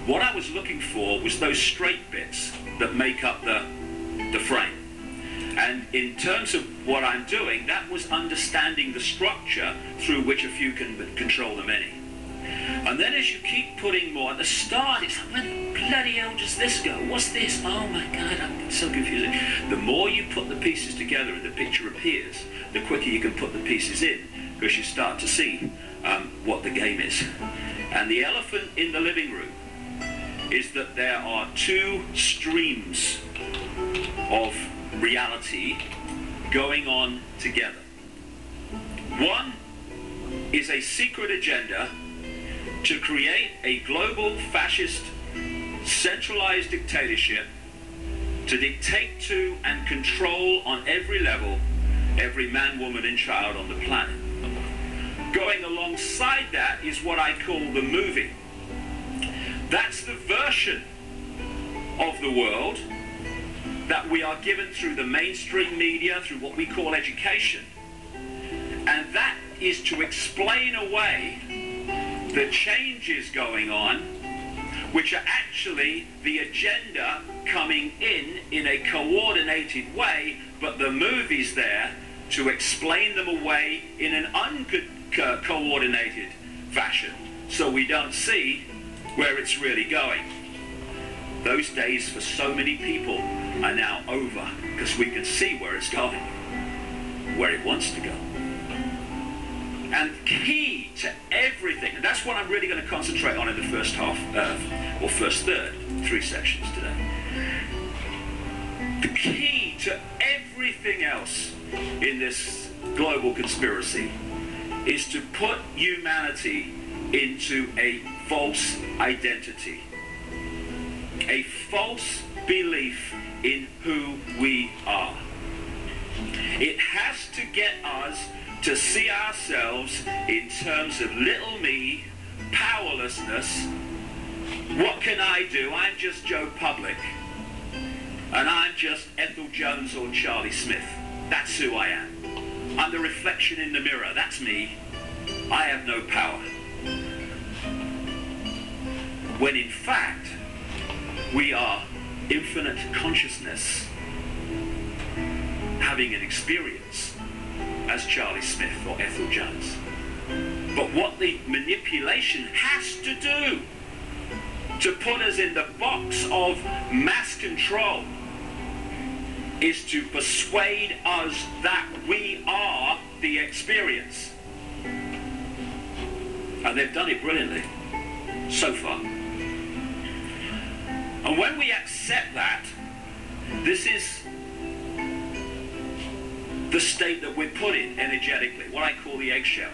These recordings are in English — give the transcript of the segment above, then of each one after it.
What I was looking for was those straight bits that make up the frame. And in terms of what I'm doing, that was understanding the structure through which a few can control the many. And then as you keep putting more, at the start it's like, where the bloody hell does this go? What's this? Oh my God, I'm so confusing. The more you put the pieces together and the picture appears, the quicker you can put the pieces in, because you start to see what the game is. And the elephant in the living room is that there are two streams of reality going on together. One is a secret agenda to create a global fascist centralized dictatorship to dictate to and control on every level every man, woman and child on the planet. Going alongside that is what I call the movie. That's the version of the world that we are given through the mainstream media, through what we call education. And that is to explain away the changes going on, which are actually the agenda coming in a coordinated way, but the movie's there to explain them away in an uncoordinated fashion, so we don't see where it's really going. Those days for so many people are now over, because we can see where it's going, where it wants to go. And key to everything, and that's what I'm really going to concentrate on in the first half, or first third, 3 sections today. The key to everything else in this global conspiracy is to put humanity into a false identity, a false belief in who we are. It has to get us to see ourselves in terms of little me, powerlessness. What can I do? I'm just Joe Public, and I'm just Ethel Jones or Charlie Smith. That's who I am. I'm the reflection in the mirror. That's me. I have no power. When in fact, we are infinite consciousness having an experience as Charlie Smith or Ethel Jones. But what the manipulation has to do to put us in the box of mass control is to persuade us that we are the experience. And they've done it brilliantly so far. And when we accept that, this is the state that we're put in energetically, what I call the eggshell.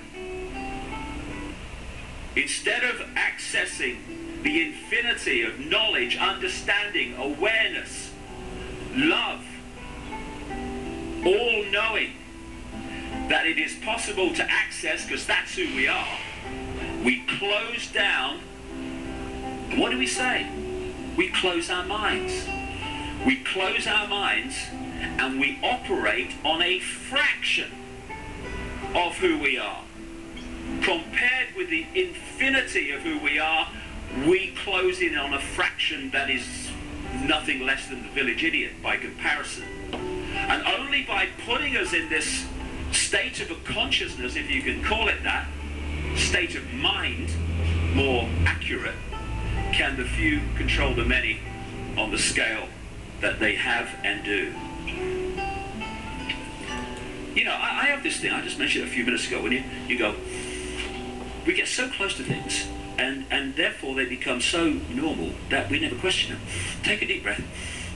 Instead of accessing the infinity of knowledge, understanding, awareness, love, all knowing that it is possible to access, because that's who we are, we close down. What do we say? We close our minds. We close our minds and we operate on a fraction of who we are. Compared with the infinity of who we are, we close in on a fraction that is nothing less than the village idiot by comparison. And only by putting us in this state of a consciousness, if you can call it that, state of mind, more accurate, can the few control the many on the scale that they have and do. You know, I have this thing, I just mentioned it a few minutes ago, when you go, we get so close to things, and therefore they become so normal that we never question them. Take a deep breath,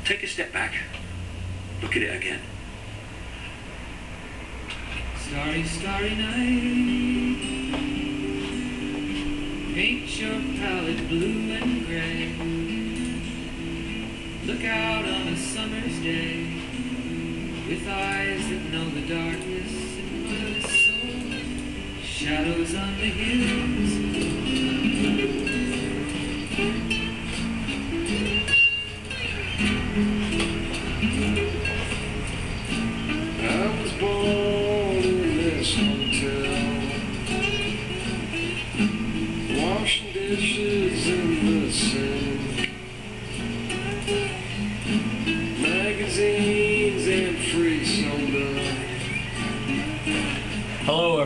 take a step back, look at it again. Starry, starry night, paint your palette blue and gray. Look out on a summer's day, with eyes that know the darkness in my soul. Shadows on the hills. I was born in this hotel, washing dishes in the sink.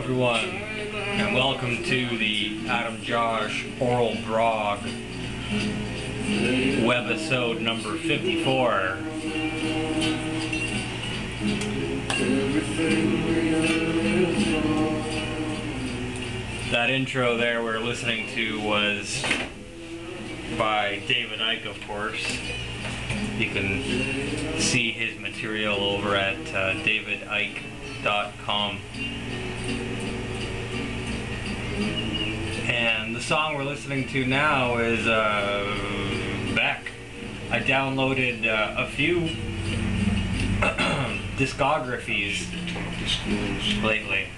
everyone, and welcome to the Adam Josh Oral Grog webisode number 54. That intro there we're listening to was by David Icke, of course. You can see his material over at davidicke.com. And the song we're listening to now is Beck. I downloaded a few discographies lately.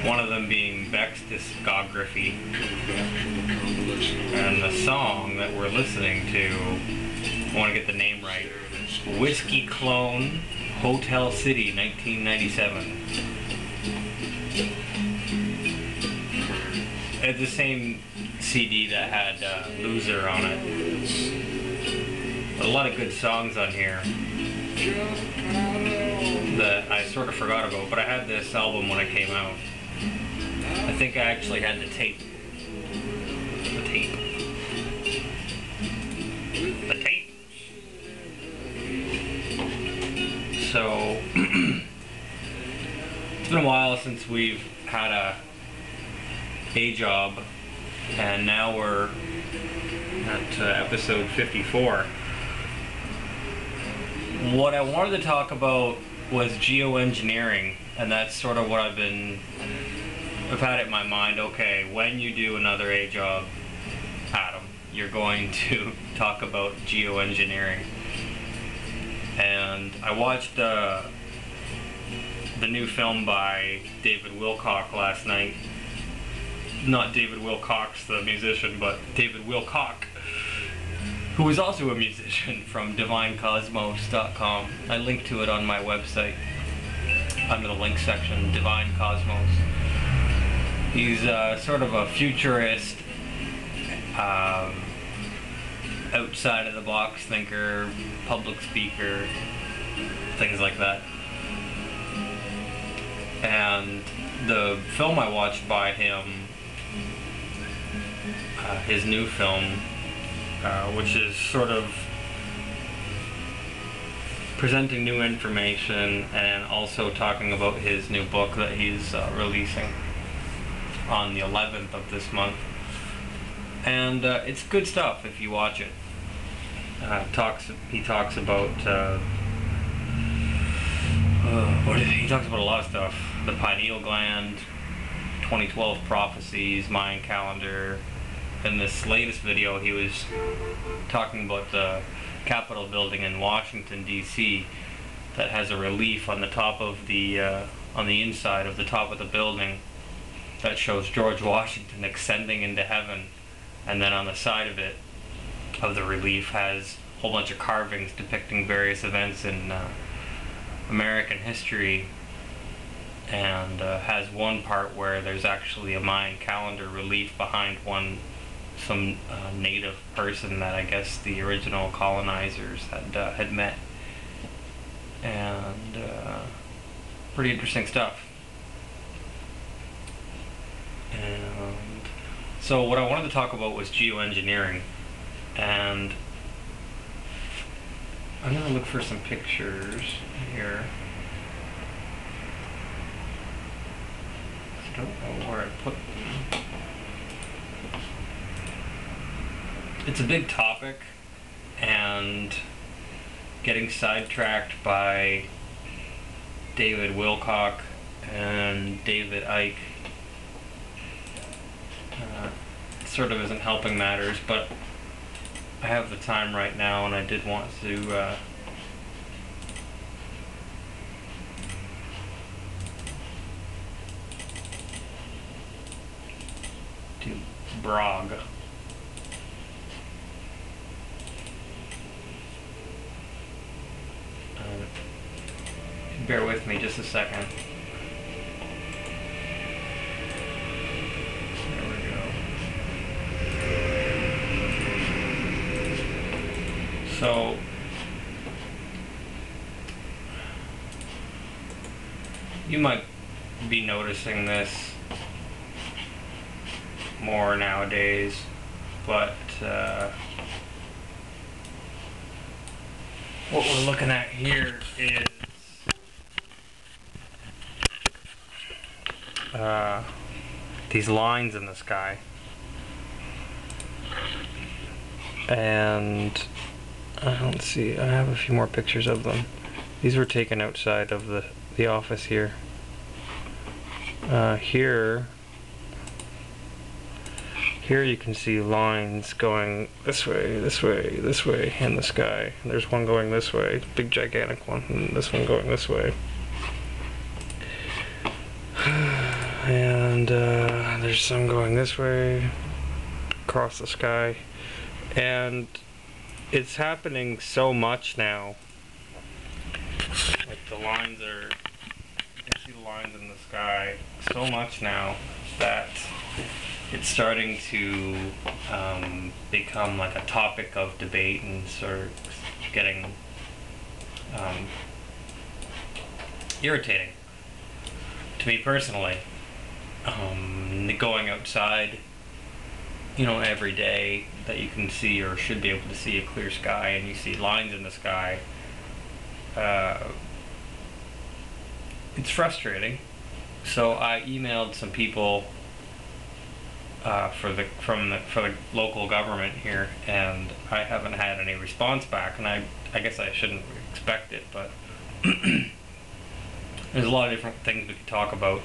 One of them being Beck's discography. And the song that we're listening to, I want to get the name right, Whiskey Clone, Hotel City, 1997. It's the same CD that had Loser on it. A lot of good songs on here that I sort of forgot about, but I had this album when it came out. I think I actually had the tape. So, it's been a while since we've had a AJOB, and now we're at episode 54. What I wanted to talk about was geoengineering, and that's sort of what I've had it in my mind. Okay, when you do another AJOB, Adam, you're going to talk about geoengineering. And I watched the new film by David Wilcock last night. Not David Wilcox, the musician, but David Wilcock, who is also a musician from DivineCosmos.com. I linked to it on my website under the link section, Divine Cosmos. He's sort of a futurist, outside of the box thinker, public speaker, things like that. And the film I watched by him, his new film, which is sort of presenting new information and also talking about his new book that he's releasing on the 11th of this month. And it's good stuff if you watch it. He talks about he talks about a lot of stuff. The pineal gland, 2012 prophecies, Mayan calendar. In this latest video, he was talking about the Capitol building in Washington, D.C. that has a relief on the top of the on the inside of the top of the building that shows George Washington ascending into heaven. And then on the side of it, of the relief, has a whole bunch of carvings depicting various events in American history, and has one part where there's actually a Mayan calendar relief behind some native person that I guess the original colonizers had met, and pretty interesting stuff. And so what I wanted to talk about was geoengineering, and I'm going to look for some pictures here. I don't know where I put them. It's a big topic, and getting sidetracked by David Wilcock and David Icke sort of isn't helping matters, but I have the time right now, and I did want to do brog. Bear with me just a second. So you might be noticing this more nowadays, but what we're looking at here is these lines in the sky, and let's see, I have a few more pictures of them. These were taken outside of the office here. Here you can see lines going this way, this way, this way in the sky. And there's one going this way, big gigantic one, and this one going this way. And there's some going this way across the sky. And it's happening so much now. Like the lines are, you can see the lines in the sky so much now that it's starting to become like a topic of debate and sort of getting irritating to me personally. Going outside, you know, every day that you can see or should be able to see a clear sky, and you see lines in the sky, it's frustrating. So I emailed some people for the local government here, and I haven't had any response back, and I guess I shouldn't expect it, but there's a lot of different things we could talk about.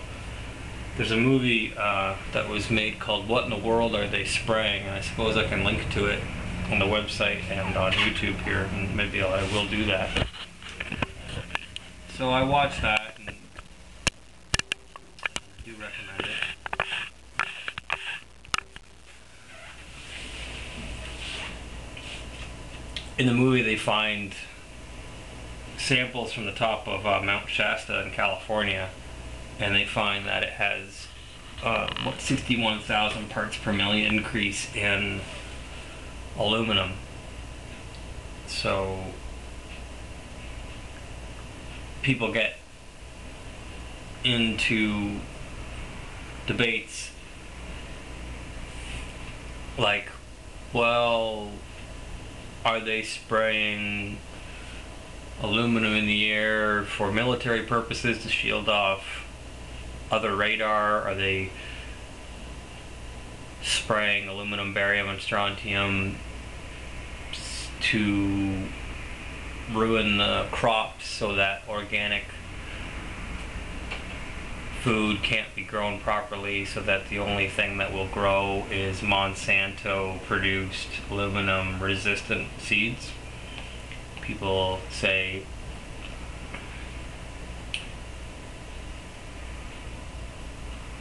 There's a movie that was made called What in the World Are They Spraying? And I suppose I can link to it on the website and on YouTube here, and maybe I will do that. So I watched that, and I do recommend it. In the movie they find samples from the top of Mount Shasta in California, and they find that it has 61,000 parts per million increase in aluminum. So people get into debates like, well, are they spraying aluminum in the air for military purposes to shield off other radar? Are they spraying aluminum, barium, and strontium to ruin the crops so that organic food can't be grown properly, so that the only thing that will grow is Monsanto produced aluminum resistant seeds? People say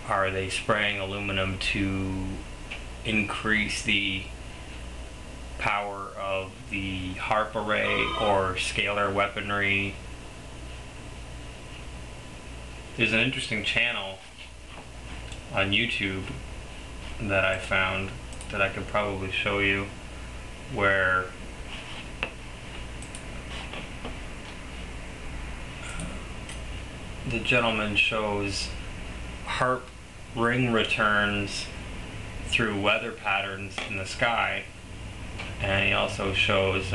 are they spraying aluminum to increase the power of the HARP array or scalar weaponry? There's an interesting channel on YouTube that I found that I could probably show you, where the gentleman shows HARP ring returns through weather patterns in the sky, and he also shows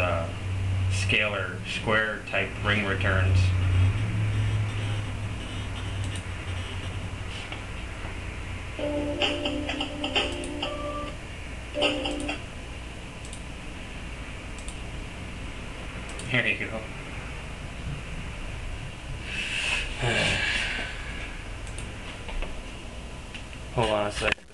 scalar square type ring returns. Here you go. Hold on a second.